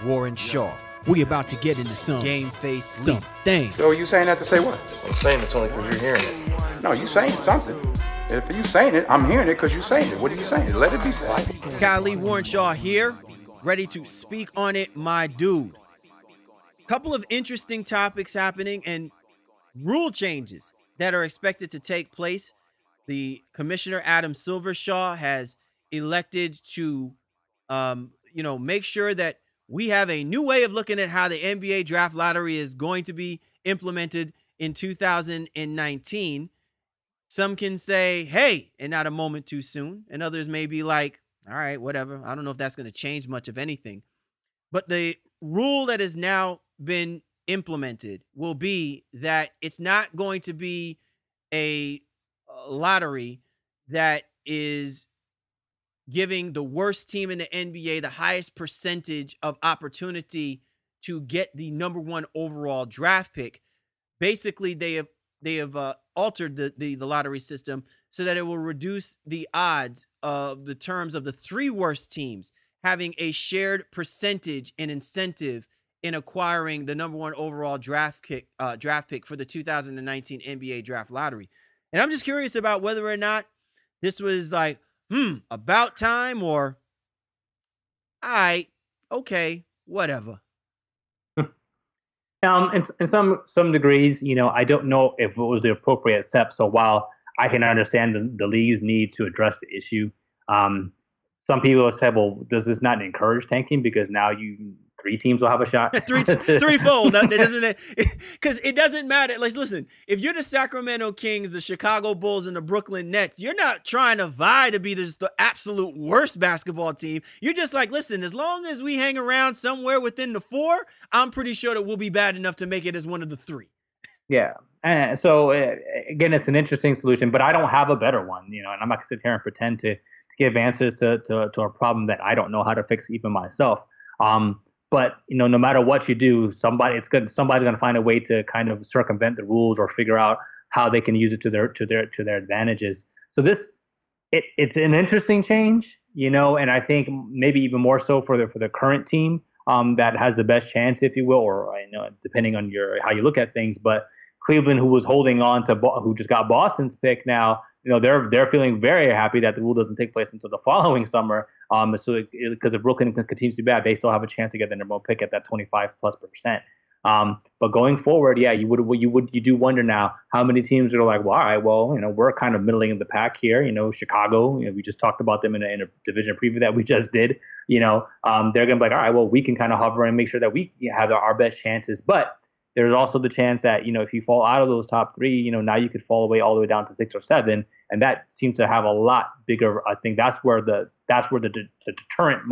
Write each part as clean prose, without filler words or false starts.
Warren Shaw. We about to get into some game face some things. So you saying that to say what? I'm saying this only because you're hearing it. No, you saying something. If you saying it, I'm hearing it because you saying it. What are you saying? Let it be said. Kylie, Warren Shaw here, ready to speak on it, my dude. Couple of interesting topics happening and rule changes that are expected to take place. The Commissioner Adam Silver has elected to, make sure that we have a new way of looking at how the NBA draft lottery is going to be implemented in 2019. Some can say, hey, and not a moment too soon. And others may be like, all right, whatever. I don't know if that's going to change much of anything. But the rule that has now been implemented will be that it's not going to be a lottery that is giving the worst team in the NBA the highest percentage of opportunity to get the number one overall draft pick. Basically, they have altered the lottery system so that it will reduce the odds of the terms of the three worst teams having a shared percentage and incentive in acquiring the number one overall draft pick for the 2019 NBA draft lottery. And I'm just curious about whether or not this was like, about time, or all right, okay, whatever. In some degrees, I don't know if it was the appropriate step. So while I can understand the league's need to address the issue, some people have said, well, does this not encourage tanking because now three teams will have a shot? Threefold. That doesn't, because it doesn't matter. Like, listen, if you're the Sacramento Kings, the Chicago Bulls, and the Brooklyn Nets, you're not trying to vie to be the absolute worst basketball team. You're just like, listen, as long as we hang around somewhere within the four, I'm pretty sure that we'll be bad enough to make it as one of the three. Yeah. And so again, it's an interesting solution, but I don't have a better one, and I'm not gonna sit here and pretend to give answers to a problem that I don't know how to fix even myself. But no matter what you do, somebody's going to find a way to kind of circumvent the rules or figure out how they can use it to their advantages. So it's an interesting change, and I think maybe even more so for the current team that has the best chance, if you will, or depending on how you look at things. But Cleveland, who was holding on to who just got Boston's pick now, they're feeling very happy that the rule doesn't take place until the following summer. So because if Brooklyn continues to be bad, they still have a chance to get the number one pick at that 25+%. But going forward, yeah, you do wonder now how many teams are like, well, all right, well, we're kind of middling in the pack here. Chicago, we just talked about them in a division preview that we just did. They're gonna be like, all right, well, we can kind of hover and make sure that we have our best chances, but there's also the chance that, if you fall out of those top three, now you could fall away all the way down to 6 or 7. And that seems to have a lot bigger, I think that's where the deterrent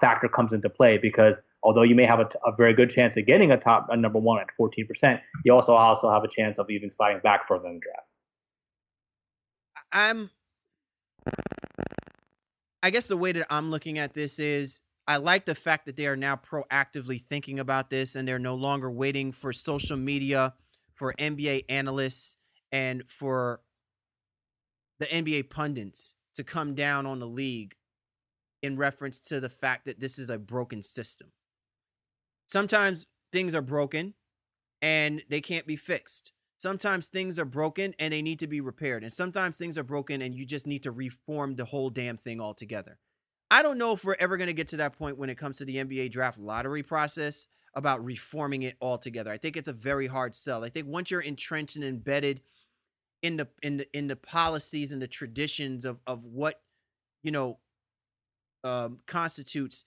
factor comes into play, because although you may have a very good chance of getting a number one at 14%, you also have a chance of even sliding back further in the draft. I guess the way that I'm looking at this is, I like the fact that they are now proactively thinking about this, and they're no longer waiting for social media, for NBA analysts, and for the NBA pundits to come down on the league in reference to the fact that this is a broken system. Sometimes things are broken and they can't be fixed. Sometimes things are broken and they need to be repaired. And sometimes things are broken and you just need to reform the whole damn thing altogether. I don't know if we're ever going to get to that point when it comes to the NBA draft lottery process about reforming it altogether. I think it's a very hard sell. I think once you're entrenched and embedded in the policies and the traditions of what constitutes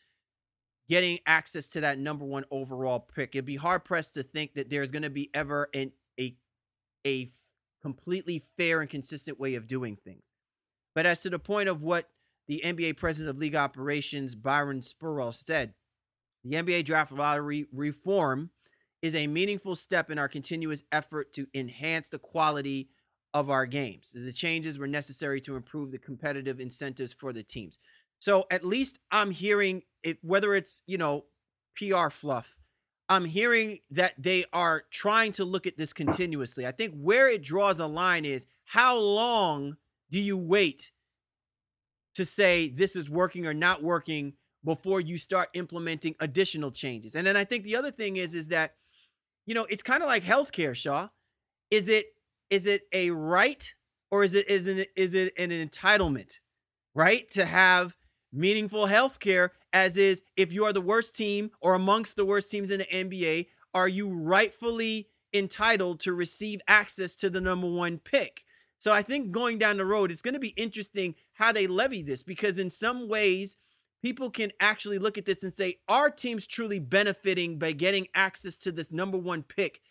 getting access to that number one overall pick, it'd be hard pressed to think that there's going to be ever a completely fair and consistent way of doing things. But as to the point of what the NBA president of league operations, Byron Spurwell, said, the NBA draft lottery reform is a meaningful step in our continuous effort to enhance the quality of our games. The changes were necessary to improve the competitive incentives for the teams. So at least I'm hearing it, whether it's, PR fluff, I'm hearing that they are trying to look at this continuously. I think where it draws a line is, how long do you wait to say this is working or not working before you start implementing additional changes. And then I think the other thing is that, it's kind of like healthcare, Shaw. Is it a right, or is it an entitlement, right, to have meaningful health care? As is, if you are the worst team or amongst the worst teams in the NBA, are you rightfully entitled to receive access to the number one pick? So I think going down the road, it's going to be interesting how they levy this, because in some ways, people can actually look at this and say, our team's truly benefiting by getting access to this number one pick,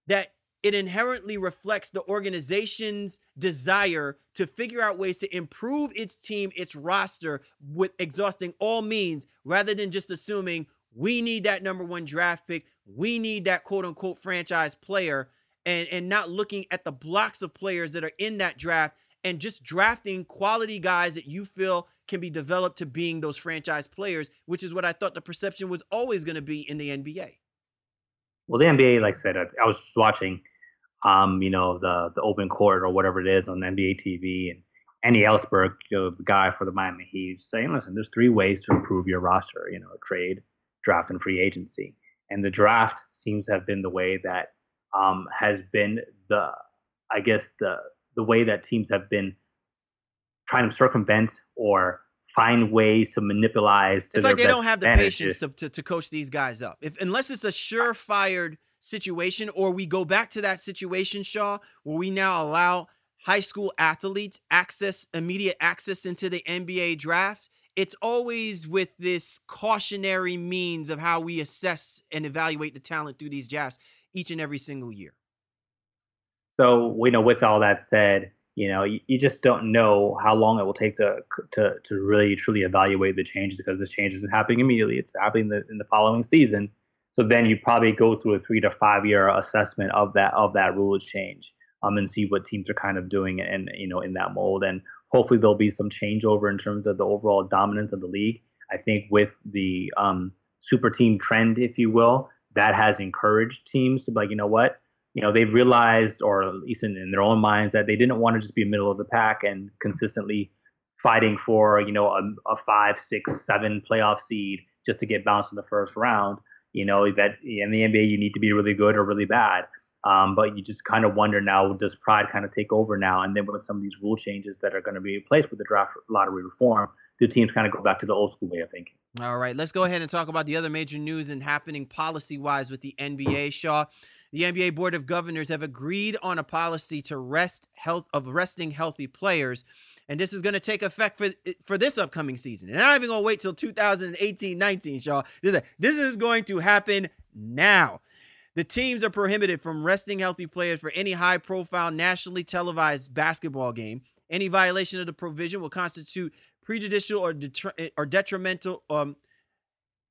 that it inherently reflects the organization's desire to figure out ways to improve its team, its roster, with exhausting all means, rather than just assuming we need that number one draft pick, we need that quote unquote franchise player, and not looking at the blocks of players that are in that draft and just drafting quality guys that you feel can be developed to being those franchise players, which is what I thought the perception was always going to be in the NBA. Well, the NBA, like I said, I was just watching, the open court or whatever it is on NBA TV, and Andy Ellsberg, the guy for the Miami Heat, saying, listen, there's 3 ways to improve your roster, trade, draft, and free agency. And the draft seems to have been the way that has been the way that teams have been trying to circumvent or find ways to manipulate. It's like they don't have the patience to coach these guys up. Unless it's a surefire situation, or we go back to that situation, Shaw, where we now allow high school athletes immediate access into the NBA draft. It's always with this cautionary means of how we assess and evaluate the talent through these drafts each and every single year. So, with all that said, you just don't know how long it will take to really truly evaluate the changes, because this change isn't happening immediately. It's happening in the following season. So then you probably go through a 3 to 5 year assessment of that rules change, and see what teams are kind of doing, and in that mold. And hopefully there'll be some changeover in terms of the overall dominance of the league. I think with the super team trend, if you will, that has encouraged teams to be like, you know what? They've realized, or at least in their own minds, that they didn't want to just be middle of the pack and consistently fighting for, a 5, 6, 7 playoff seed just to get bounced in the first round. That in the NBA, you need to be really good or really bad. But you just kind of wonder now, does pride kind of take over now? And then with some of these rule changes that are going to be in place with the draft lottery reform, do teams kind of go back to the old school way of thinking? All right, let's go ahead and talk about the other major news and happening policy-wise with the NBA, Shaw. The NBA Board of Governors have agreed on a policy to resting healthy players, and this is going to take effect for this upcoming season. And I'm not even going to wait till 2018-19, Shaw. This is going to happen now. The teams are prohibited from resting healthy players for any high-profile, nationally televised basketball game. Any violation of the provision will constitute prejudicial or detrimental.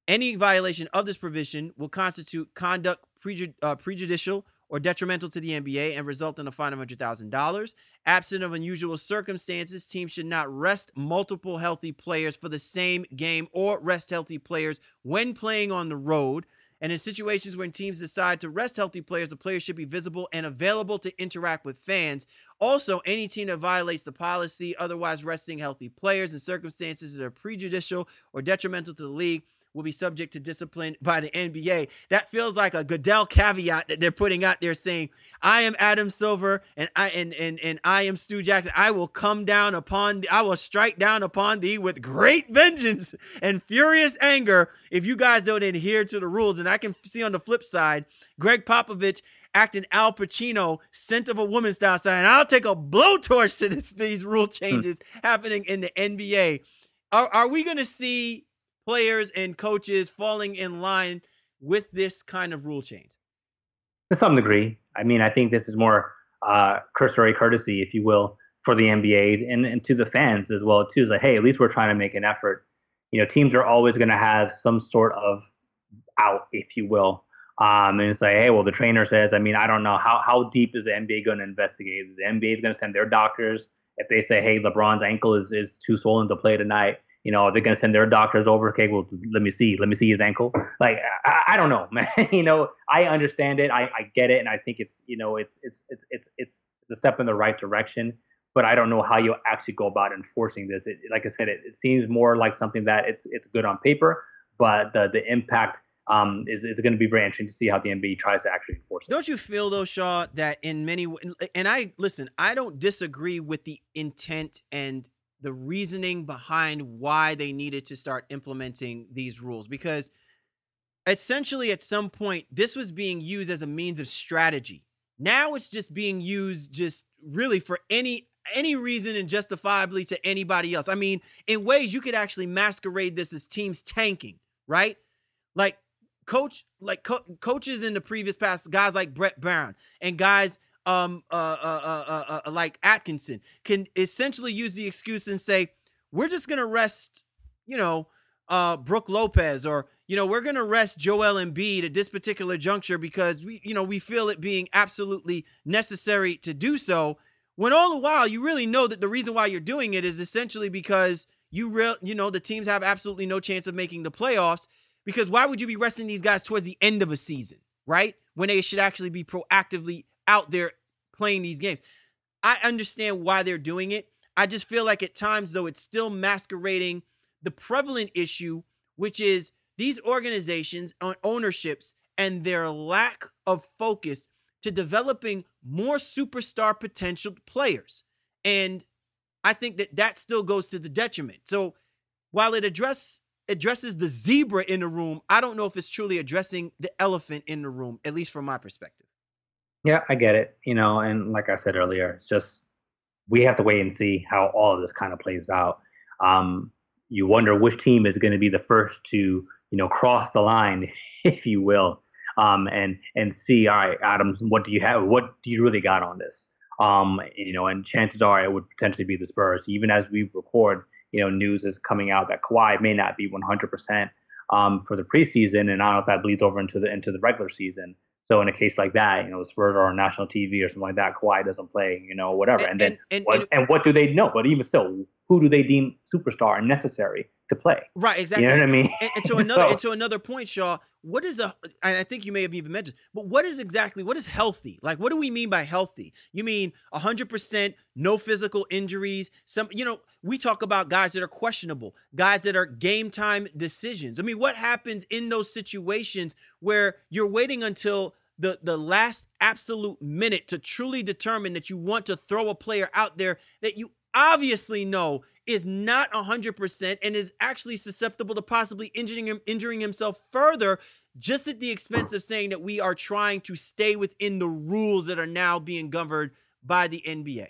Any violation of this provision will constitute conduct prejudicial or detrimental to the NBA and result in a fine of $100,000. Absent of unusual circumstances, teams should not rest multiple healthy players for the same game or rest healthy players when playing on the road. And in situations when teams decide to rest healthy players, the players should be visible and available to interact with fans. Also, any team that violates the policy, otherwise resting healthy players in circumstances that are prejudicial or detrimental to the league, will be subject to discipline by the NBA. That feels like a Goodell caveat that they're putting out there, saying, I am Adam Silver and I am Stu Jackson. I will strike down upon thee with great vengeance and furious anger if you guys don't adhere to the rules. And I can see on the flip side, Greg Popovich acting Al Pacino, Scent of a Woman style, saying, I'll take a blowtorch to these rule changes happening in the NBA. Are we going to see players and coaches falling in line with this kind of rule change? To some degree. I mean, I think this is more cursory courtesy, if you will, for the NBA and to the fans as well, too. It's like, hey, at least we're trying to make an effort. Teams are always going to have some sort of out, if you will. And it's like, hey, well, the trainer says, I mean, I don't know. How deep is the NBA going to investigate? The NBA is going to send their doctors. If they say, hey, LeBron's ankle is too swollen to play tonight, they're going to send their doctors over. Okay, well, let me see his ankle. Like, I don't know, man. I understand it. I get it. And I think it's a step in the right direction. but I don't know how you'll actually go about enforcing this. Like I said, it seems more like something that it's good on paper, but the impact is going to be very interesting to see how the NBA tries to actually enforce it. Don't you feel though, Shaw, that in many and I don't disagree with the intent and the reasoning behind why they needed to start implementing these rules, because essentially at some point this was being used as a means of strategy. Now it's just being used just really for any reason and justifiably to anybody else. I mean, in ways you could actually masquerade this as teams tanking, right? Like coaches in the previous past, guys like Brett Brown and guys like Atkinson can essentially use the excuse and say, we're just going to rest, Brooke Lopez, or, we're going to rest Joel Embiid at this particular juncture because we feel it being absolutely necessary to do so. When all the while you really know that the reason why you're doing it is essentially because the teams have absolutely no chance of making the playoffs, because why would you be resting these guys towards the end of a season, right? When they should actually be proactively out there playing these games. I understand why they're doing it. I just feel like at times, though, it's still masquerading the prevalent issue, which is these organizations on ownerships and their lack of focus to developing more superstar potential players. And I think that still goes to the detriment. So while it addresses the zebra in the room, I don't know if it's truly addressing the elephant in the room, at least from my perspective. Yeah, I get it. And like I said earlier, it's just we have to wait and see how all of this kind of plays out. You wonder which team is going to be the first to, cross the line, if you will, and see, all right, Adams, what do you have? What do you really got on this? And chances are it would potentially be the Spurs. Even as we record, news is coming out that Kawhi may not be 100% for the preseason, and I don't know if that bleeds over into the regular season. So in a case like that, the Spurs are on national TV or something like that, Kawhi doesn't play, whatever. And what do they know? But even so, who do they deem superstar and necessary to play? Right, exactly. You know what I mean? And to another point, Shaw, and I think you may have even mentioned, but what is healthy? Like, what do we mean by healthy? You mean 100%, no physical injuries? We talk about guys that are questionable, guys that are game time decisions. I mean, what happens in those situations where you're waiting until the last absolute minute to truly determine that you want to throw a player out there that you obviously know is not 100% and is actually susceptible to possibly injuring himself further, just at the expense of saying that we are trying to stay within the rules that are now being governed by the NBA.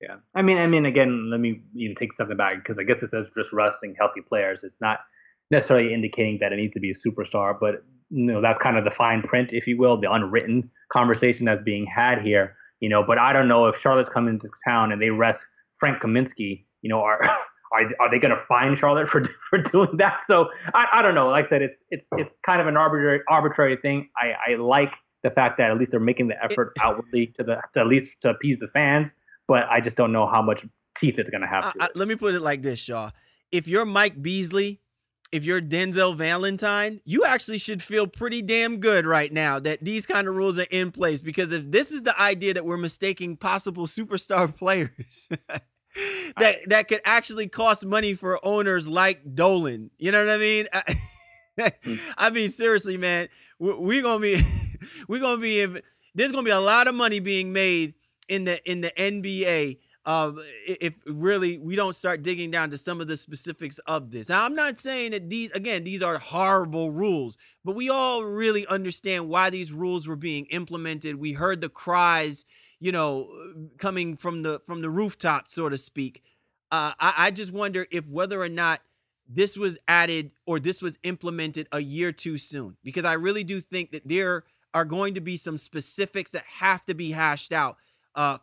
Yeah. I mean, again, let me take something back, because I guess it says just resting healthy players. It's not necessarily indicating that it needs to be a superstar, but that's kind of the fine print, if you will, the unwritten conversation that's being had here. But I don't know if Charlotte's come into town and they rest Frank Kaminsky, are they going to fine Charlotte for doing that? So I don't know. Like I said, it's kind of an arbitrary thing. I like the fact that at least they're making the effort outwardly to at least to appease the fans, but I just don't know how much teeth it's going to have. Let me put it like this, Shaw. If you're Mike Beasley, if you're Denzel Valentine, you actually should feel pretty damn good right now that these kind of rules are in place, because if this is the idea that we're mistaking possible superstar players that could actually cost money for owners like Dolan, you know what I mean? I mean, seriously, man, there's gonna be a lot of money being made in the NBA. If really we don't start digging down to some of the specifics of this. Now, I'm not saying that these are horrible rules, but we all really understand why these rules were being implemented. We heard the cries, coming from the rooftop, so to speak. I just wonder if whether or not this was added or this was implemented a year too soon, because I really do think that there are going to be some specifics that have to be hashed out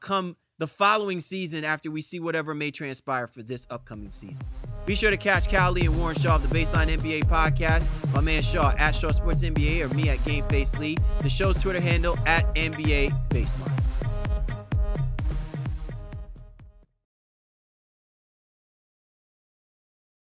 come the following season after we see whatever may transpire for this upcoming season. Be sure to catch Cal Lee and Warren Shaw of the Baseline NBA podcast, my man Shaw at Shaw Sports NBA, or me at Game Face Lee, the show's Twitter handle at NBA Baseline.